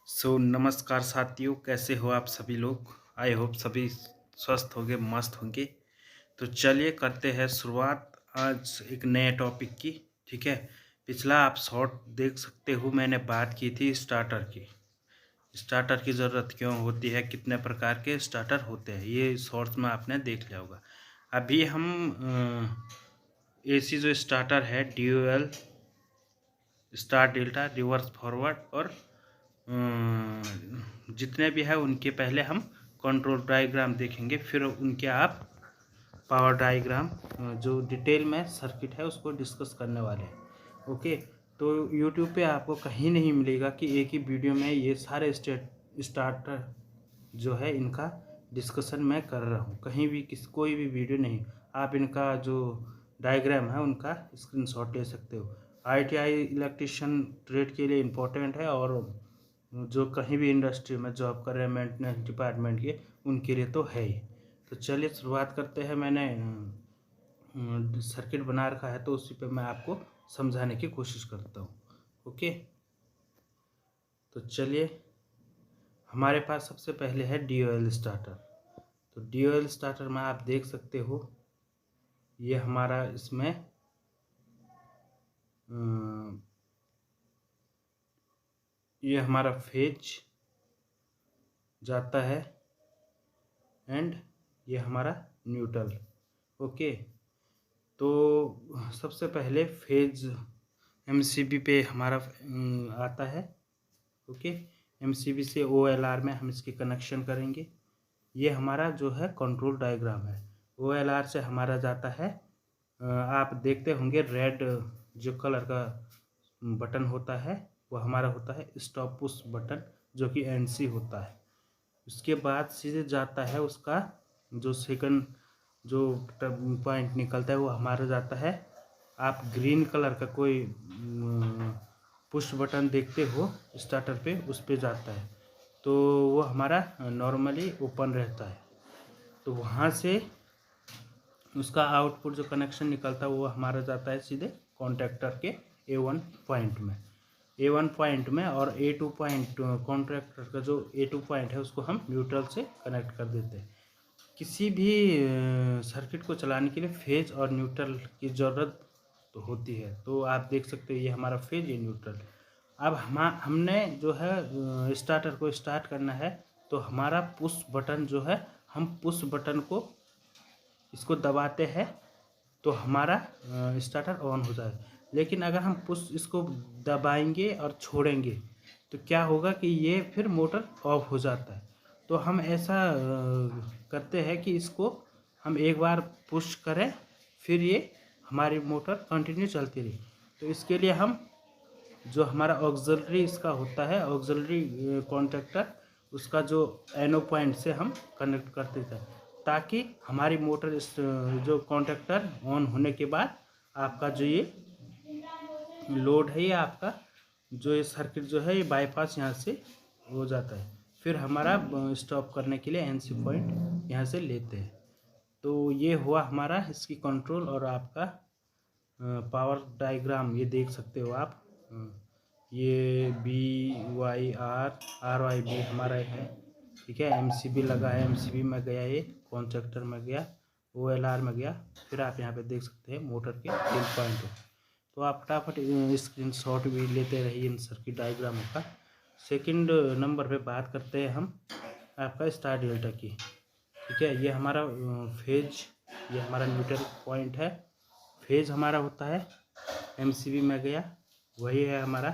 नमस्कार साथियों, कैसे हो आप सभी लोग। आई होप सभी स्वस्थ होंगे, मस्त होंगे। तो चलिए करते हैं शुरुआत आज एक नए टॉपिक की। ठीक है, पिछला आप शॉर्ट देख सकते हो, मैंने बात की थी स्टार्टर की। स्टार्टर की ज़रूरत क्यों होती है, कितने प्रकार के स्टार्टर होते हैं, ये शॉर्ट्स में आपने देख लिया होगा। अभी हम एसी जो स्टार्टर है, dual, star delta, reverse forward और जितने भी है उनके पहले हम कंट्रोल डायग्राम देखेंगे, फिर उनके आप पावर डायग्राम जो डिटेल में सर्किट है उसको डिस्कस करने वाले हैं। ओके, तो यूट्यूब पे आपको कहीं नहीं मिलेगा कि एक ही वीडियो में ये सारे स्टार्टर जो है इनका डिस्कशन मैं कर रहा हूँ। कहीं भी कोई भी वीडियो नहीं, आप इनका जो डायग्राम है उनका स्क्रीनशॉट ले सकते हो। ITI इलेक्ट्रिशियन ट्रेड के लिए इम्पोर्टेंट है, और जो कहीं भी इंडस्ट्री में जॉब कर रहे हैं मेंटेनेंस डिपार्टमेंट के, उनके लिए तो है ही। तो चलिए शुरुआत करते हैं। मैंने सर्किट बना रखा है तो उसी पे मैं आपको समझाने की कोशिश करता हूँ। ओके, तो चलिए, हमारे पास सबसे पहले है DOL स्टार्टर। तो DOL स्टार्टर में आप देख सकते हो, ये हमारा इसमें ये हमारा फेज जाता है एंड ये हमारा न्यूट्रल। ओके, तो सबसे पहले फेज MCB पे हमारा आता है। ओके, MCB से OLR में हम इसकी कनेक्शन करेंगे। ये हमारा जो है कंट्रोल डायग्राम है। OLR से हमारा जाता है, आप देखते होंगे रेड जो कलर का बटन होता है वो हमारा होता है स्टॉप पुश बटन, जो कि NC होता है। उसके बाद सीधे जाता है उसका जो सेकंड जो पॉइंट निकलता है वो हमारा जाता है, आप ग्रीन कलर का कोई पुश बटन देखते हो स्टार्टर पे, उस पे जाता है। तो वो हमारा नॉर्मली ओपन रहता है। तो वहाँ से उसका आउटपुट जो कनेक्शन निकलता है वो हमारा जाता है सीधे कॉन्ट्रैक्टर के A1 पॉइंट में। A1 पॉइंट में, और A2 पॉइंट कॉन्ट्रैक्टर का जो A2 पॉइंट है उसको हम न्यूट्रल से कनेक्ट कर देते हैं। किसी भी सर्किट को चलाने के लिए फेज और न्यूट्रल की ज़रूरत तो होती है। तो आप देख सकते हो ये हमारा फेज, ये न्यूट्रल। अब हमने जो है स्टार्टर को स्टार्ट करना है, तो हमारा पुश बटन जो है, हम पुश बटन को इसको दबाते हैं तो हमारा स्टार्टर ऑन हो जाएगा। लेकिन अगर हम पुश इसको दबाएंगे और छोड़ेंगे तो क्या होगा कि ये फिर मोटर ऑफ हो जाता है। तो हम ऐसा करते हैं कि इसको हम एक बार पुश करें, फिर ये हमारी मोटर कंटिन्यू चलती रही। तो इसके लिए हम जो हमारा ऑक्सिलरी इसका होता है, ऑक्सिलरी कॉन्टैक्टर, उसका जो एनो पॉइंट से हम कनेक्ट करते थे, ताकि हमारी मोटर इस जो कॉन्टैक्टर ऑन होने के बाद आपका जो ये लोड है, ये आपका जो ये सर्किट जो है ये बाईपास यहाँ से हो जाता है। फिर हमारा स्टॉप करने के लिए NC पॉइंट यहाँ से लेते हैं। तो ये हुआ हमारा इसकी कंट्रोल और आपका पावर डायग्राम, ये देख सकते हो आप। ये BYR RYB हमारा है। ठीक है, MCB लगा है, MCB में गया, ये कॉन्ट्रैक्टर में गया, OLR में गया। फिर आप यहाँ पे देख सकते हैं मोटर के 3 पॉइंट। तो आप फटाफट स्क्रीनशॉट भी लेते रहिए इन सर्किट डायग्रामों का। सेकंड नंबर पे बात करते हैं हम आपका स्टार डेल्टा की। ठीक है, ये हमारा फेज, ये हमारा न्यूट्रल पॉइंट है। फेज हमारा होता है MCB में गया, वही है हमारा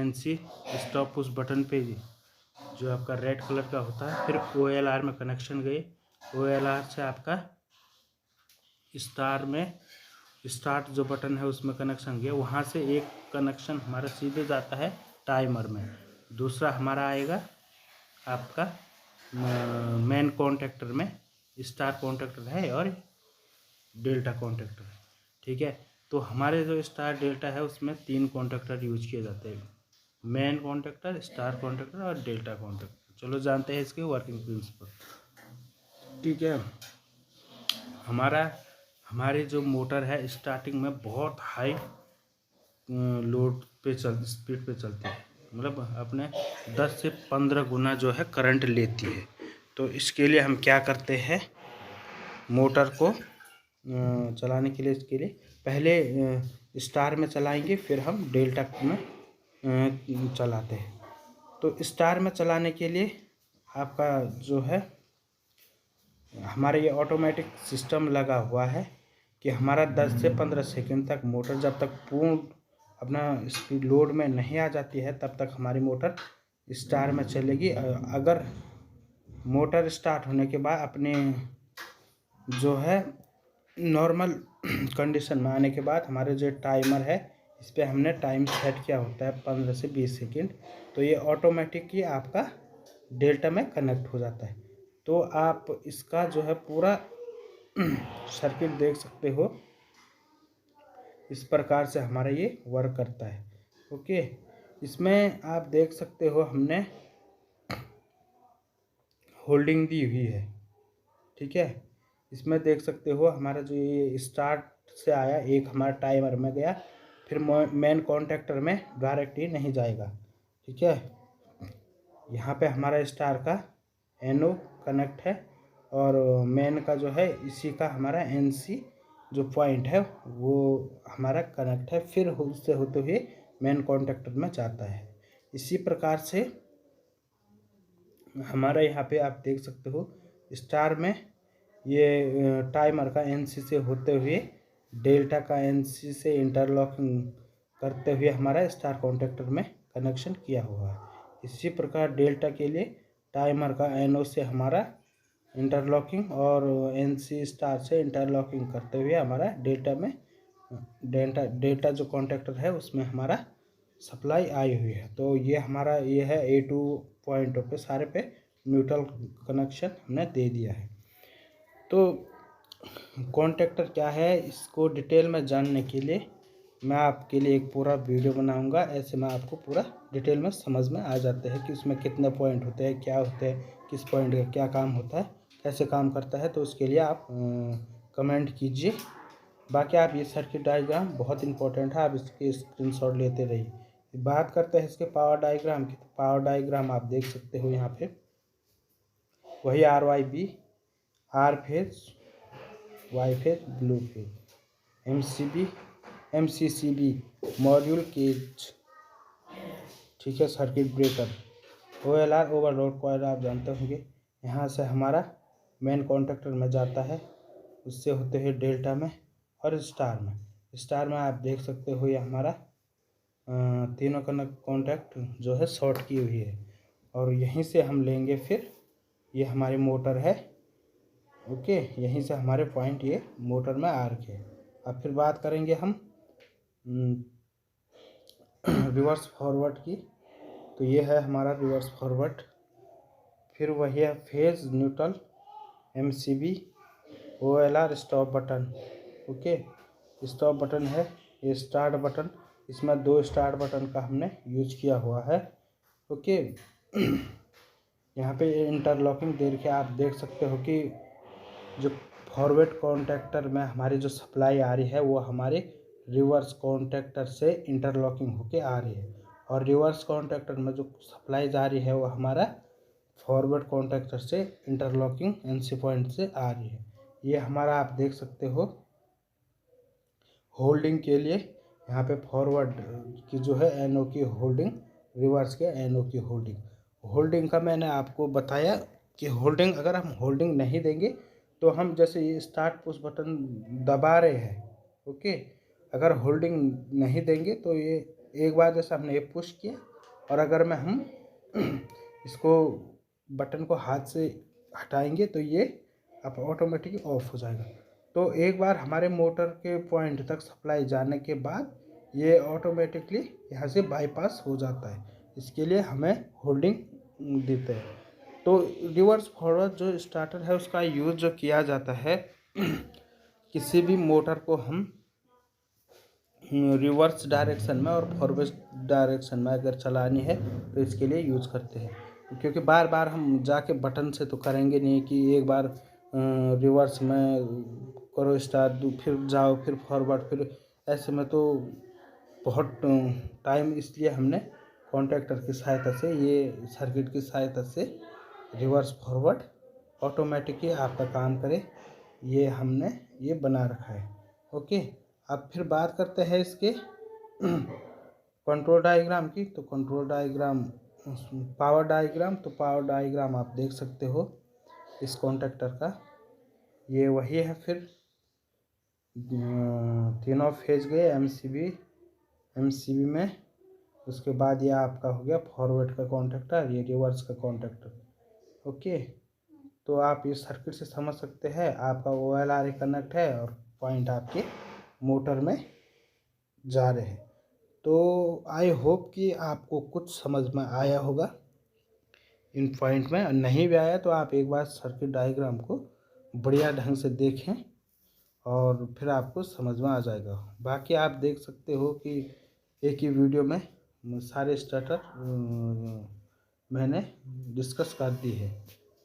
NC स्टॉप पुश बटन पे जो आपका रेड कलर का होता है। फिर OLR में कनेक्शन गए, OLR से आपका स्टार में स्टार्ट जो बटन है उसमें कनेक्शन गया। वहाँ से एक कनेक्शन हमारा सीधे जाता है टाइमर में, दूसरा हमारा आएगा आपका मेन कॉन्टैक्टर में। स्टार कॉन्टैक्टर है और डेल्टा कॉन्टैक्टर है। ठीक है, तो हमारे जो स्टार डेल्टा है उसमें 3 कॉन्टैक्टर यूज किए जाते हैं, मेन कॉन्टैक्टर, स्टार कॉन्टैक्टर और डेल्टा कॉन्टैक्टर। चलो जानते हैं इसके वर्किंग प्रिंसिपल। ठीक है, हमारी जो मोटर है स्टार्टिंग में बहुत हाई लोड पे स्पीड पे चलती है। मतलब अपने 10 से 15 गुना जो है करंट लेती है। तो इसके लिए हम क्या करते हैं, मोटर को चलाने के लिए, इसके लिए पहले स्टार में चलाएंगे, फिर हम डेल्टा में चलाते हैं। तो स्टार में चलाने के लिए आपका जो है, हमारे ये ऑटोमेटिक सिस्टम लगा हुआ है कि हमारा 10 से 15 सेकंड तक मोटर जब तक पूर्ण अपना स्पीड लोड में नहीं आ जाती है तब तक हमारी मोटर स्टार में चलेगी। अगर मोटर स्टार्ट होने के बाद अपने जो है नॉर्मल कंडीशन में आने के बाद हमारे जो टाइमर है इस पर हमने टाइम सेट किया होता है 15 से 20 सेकंड, तो ये ऑटोमेटिकली आपका डेल्टा में कनेक्ट हो जाता है। तो आप इसका जो है पूरा सर्किट देख सकते हो, इस प्रकार से हमारा ये वर्क करता है। ओके, इसमें आप देख सकते हो हमने होल्डिंग दी हुई है, ठीक है। इसमें देख सकते हो हमारा जो ये स्टार्ट से आया, एक हमारा टाइमर में गया, फिर मेन कॉन्टेक्टर में डायरेक्ट ही नहीं जाएगा, ठीक है। यहाँ पे हमारा स्टार का एनओ कनेक्ट है और मेन का जो है इसी का हमारा एनसी जो पॉइंट है वो हमारा कनेक्ट है, फिर उससे होते हुए मेन कॉन्टेक्टर में जाता है। इसी प्रकार से हमारा यहाँ पे आप देख सकते हो स्टार में ये टाइमर का एनसी से होते हुए डेल्टा का एनसी से इंटरलॉकिंग करते हुए हमारा स्टार कॉन्टेक्टर में कनेक्शन किया हुआ है। इसी प्रकार डेल्टा के लिए टाइमर का एनओ से हमारा इंटरलॉकिंग और एनसी स्टार से इंटरलॉकिंग करते हुए हमारा डेल्टा में डेल्टा जो कॉन्टेक्टर है उसमें हमारा सप्लाई आई हुई है। तो ये हमारा ये है A2 पॉइंटों पे सारे पे न्यूट्रल कनेक्शन हमने दे दिया है। तो कॉन्टेक्टर क्या है, इसको डिटेल में जानने के लिए मैं आपके लिए एक पूरा वीडियो बनाऊंगा, ऐसे में आपको पूरा डिटेल में समझ में आ जाते हैं कि उसमें कितने पॉइंट होते हैं, क्या होते हैं, किस पॉइंट का क्या काम होता है, कैसे काम करता है। तो उसके लिए आप कमेंट कीजिए। बाकी आप ये सर्किट डायग्राम बहुत इंपॉर्टेंट है, आप इसके स्क्रीनशॉट लेते रहिए। बात करते हैं इसके पावर डायग्राम की, तो पावर डायग्राम आप देख सकते हो यहाँ पे वही RYB, R phase, Y phase, blue phase, MCB, MCCB, module cage, ठीक है, circuit breaker, OLR overload coil आप जानते होंगे। यहाँ से हमारा मेन कॉन्टेक्टर में जाता है, उससे होते हुए डेल्टा में और स्टार में। स्टार में आप देख सकते हो ये हमारा तीनों का कॉन्टैक्ट जो है शॉर्ट की हुई है और यहीं से हम लेंगे, फिर ये हमारी मोटर है। ओके, यहीं से हमारे पॉइंट ये मोटर में आ रखे हैं। अब फिर बात करेंगे हम रिवर्स फॉरवर्ड की, तो ये है हमारा रिवर्स फॉरवर्ड। फिर वही है phase neutral, MCB, OLR, stop button. Okay, stop button है, ये स्टार्ट बटन, इसमें 2 स्टार्ट बटन का हमने यूज किया हुआ है। ओके, यहाँ पे इंटरलॉकिंग दे के आप देख सकते हो कि जो फॉरवर्ड कॉन्टेक्टर में हमारी जो सप्लाई आ रही है वो हमारे रिवर्स कॉन्टेक्टर से इंटरलॉकिंग होके आ रही है, और रिवर्स कॉन्टेक्टर में जो सप्लाई जा रही है वो हमारा फॉरवर्ड कॉन्टेक्टर से इंटरलॉकिंग एनसी पॉइंट से आ रही है। ये हमारा आप देख सकते हो होल्डिंग के लिए यहाँ पे फॉरवर्ड की जो है एनओ की होल्डिंग, रिवर्स के एनओ की होल्डिंग। होल्डिंग का मैंने आपको बताया कि होल्डिंग अगर हम होल्डिंग नहीं देंगे तो हम जैसे ये स्टार्ट पुश बटन दबा रहे हैं, ओके, अगर होल्डिंग नहीं देंगे तो ये एक बार जैसे हमने ये पुश किया और अगर मैं हम इसको बटन को हाथ से हटाएंगे तो ये अब ऑटोमेटिकली ऑफ हो जाएगा। तो एक बार हमारे मोटर के पॉइंट तक सप्लाई जाने के बाद ये ऑटोमेटिकली यहाँ से बाईपास हो जाता है, इसके लिए हमें होल्डिंग देते हैं। तो रिवर्स फॉरवर्ड जो स्टार्टर है उसका यूज़ जो किया जाता है किसी भी मोटर को हम रिवर्स डायरेक्शन में और फॉरवर्ड डायरेक्शन में अगर चलानी है तो इसके लिए यूज़ करते हैं, क्योंकि बार बार हम जाके बटन से तो करेंगे नहीं कि एक बार रिवर्स में करो स्टार्ट, फिर जाओ, फिर फॉरवर्ड, फिर ऐसे में तो बहुत टाइम, इसलिए हमने कॉन्टैक्टर की सहायता से, ये सर्किट की सहायता से रिवर्स फॉरवर्ड ऑटोमेटिकली आपका काम करे, ये हमने ये बना रखा है। ओके, अब फिर बात करते हैं इसके कंट्रोल डायग्राम की। तो कंट्रोल डायग्राम, पावर डायग्राम, तो पावर डायग्राम आप देख सकते हो इस कॉन्टैक्टर का, ये वही है। फिर तीनों फेज गए एमसीबी में। उसके बाद ये आपका हो गया फॉरवर्ड का कॉन्टैक्टर, ये रिवर्स का कॉन्टैक्टर। ओके, तो आप इस सर्किट से समझ सकते हैं आपका OLRA कनेक्ट है और पॉइंट आपके मोटर में जा रहे हैं। तो आई होप कि आपको कुछ समझ में आया होगा इन पॉइंट में। नहीं भी आया तो आप एक बार सर्किट डायग्राम को बढ़िया ढंग से देखें और फिर आपको समझ में आ जाएगा। बाकी आप देख सकते हो कि एक ही वीडियो में सारे स्टार्टर मैंने डिस्कस कर दी है।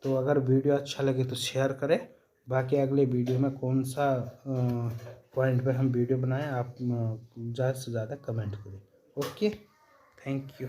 तो अगर वीडियो अच्छा लगे तो शेयर करें। बाकी अगले वीडियो में कौन सा पॉइंट पे हम वीडियो बनाएं, आप ज़्यादा से ज़्यादा कमेंट करें। Okay, thank you.